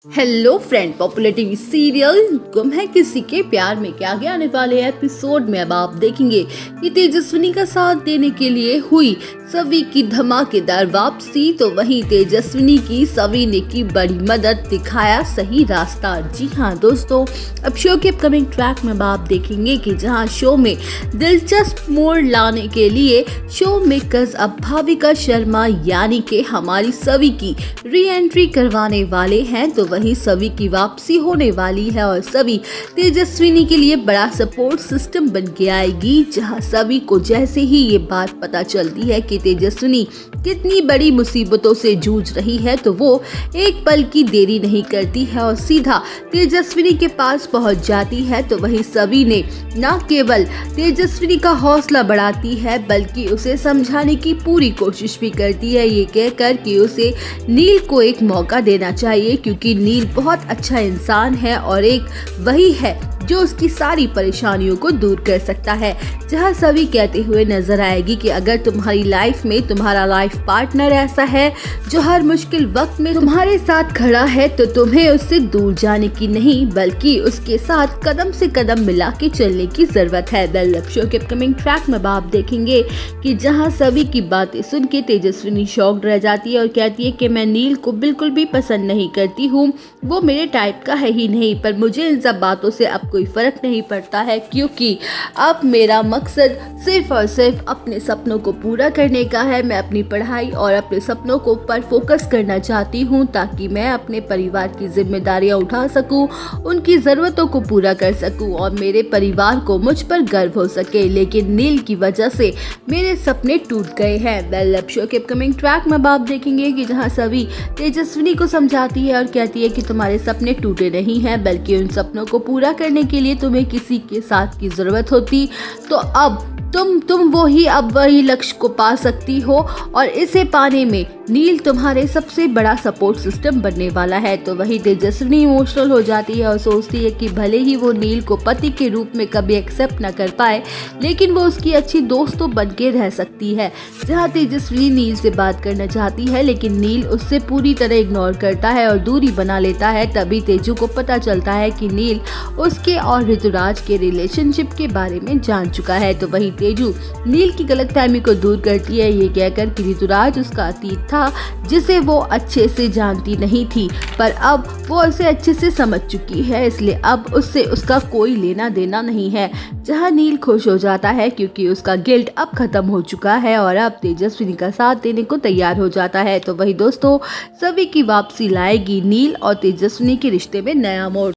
Hello friend, popular TV serial गुम है किसी के प्यार में के आगे आने वाले एपिसोड में अब आप देखेंगे कि तेजस्विनी का साथ देने के लिए हुई सवी की धमाकेदार वापसी। तो वहीं तेजस्विनी की सवी ने की बड़ी मदद, दिखाया सही रास्ता। जी हाँ दोस्तों, अब शो के अपकमिंग ट्रैक में अब आप देखेंगे कि जहाँ शो में दिलचस्प मोड़ लाने के लिए शो मेकर्स अब भाविका शर्मा यानी कि हमारी सवी की री एंट्री करवाने वाले हैं। तो वहीं सवी की वापसी होने वाली है और सवी तेजस्विनी के लिए बड़ा सपोर्ट सिस्टम बन के आएगी। जहां सवी को जैसे ही ये बात पता चलती है कि तेजस्विनी कितनी बड़ी मुसीबतों से जूझ रही है, तो वो एक पल की देरी नहीं करती है और सीधा तेजस्विनी के पास पहुंच जाती है। तो वहीं सवी ने न केवल तेजस्विनी का हौसला बढ़ाती है बल्कि उसे समझाने की पूरी कोशिश भी करती है, ये कहकर कि उसे नील को एक मौका देना चाहिए क्योंकि नील बहुत अच्छा इंसान है और एक वही है जो उसकी सारी परेशानियों को दूर कर सकता है। जहां सभी कहते हुए नजर आएगी कि अगर तुम्हारी लाइफ में तुम्हारा लाइफ पार्टनर ऐसा है जो हर मुश्किल वक्त में तुम्हारे साथ खड़ा है, तो तुम्हें उससे दूर जाने की नहीं बल्कि उसके साथ कदम से कदम मिला के चलने की जरूरत है। द शो के अपकमिंग ट्रैक में आप देखेंगे कि जहाँ सभी की बातें सुन के तेजस्विनी शॉक्ड रह जाती है और कहती है कि मैं नील को बिल्कुल भी पसंद नहीं करती हूँ, वो मेरे टाइप का है ही नहीं, पर मुझे इन सब बातों से अब कोई फर्क नहीं पड़ता है क्योंकि अब मेरा मकसद सिर्फ और सिर्फ अपने सपनों को पूरा करने का है। मैं अपनी पढ़ाई और अपने सपनों को पर फोकस करना चाहती हूँ ताकि मैं अपने परिवार की जिम्मेदारियां उठा सकूं, उनकी ज़रूरतों को पूरा कर सकूं और मेरे परिवार को मुझ पर गर्व हो सके। लेकिन नील की वजह से मेरे सपने टूट गए हैं। वेल, शो के अपकमिंग ट्रैक में आप देखेंगे कि जहाँ सभी तेजस्विनी को समझाती है और कहती है कि तुम्हारे सपने टूटे नहीं हैं बल्कि उन सपनों को पूरा करने के लिए तुम्हें किसी के साथ की जरूरत होती, तो अब तुम वही लक्ष्य को पा सकती हो और इसे पाने में नील तुम्हारे सबसे बड़ा सपोर्ट सिस्टम बनने वाला है। तो वही तेजस्विनी इमोशनल हो जाती है और सोचती है कि भले ही वो नील को पति के रूप में कभी एक्सेप्ट न कर पाए, लेकिन वो उसकी अच्छी दोस्त तो बन के रह सकती है। जहाँ तेजस्विनी नील से बात करना चाहती है लेकिन नील उससे पूरी तरह इग्नोर करता है और दूरी बना लेता है। तभी तेजू को पता चलता है कि नील उसके और ऋतुराज के रिलेशनशिप के बारे में जान चुका है। तो वही तेजू नील की गलतफहमी को दूर करती है, ये कहकर कि ऋतुराज उसका अतीत था जिसे वो अच्छे से जानती नहीं थी, पर अब वो उसे अच्छे से समझ चुकी है, इसलिए अब उससे उसका कोई लेना देना नहीं है। जहां नील खुश हो जाता है क्योंकि उसका गिल्ट अब खत्म हो चुका है और अब तेजस्विनी का साथ देने को तैयार हो जाता है। तो वही दोस्तों, सभी की वापसी लाएगी नील और तेजस्विनी के रिश्ते में नया मोड़।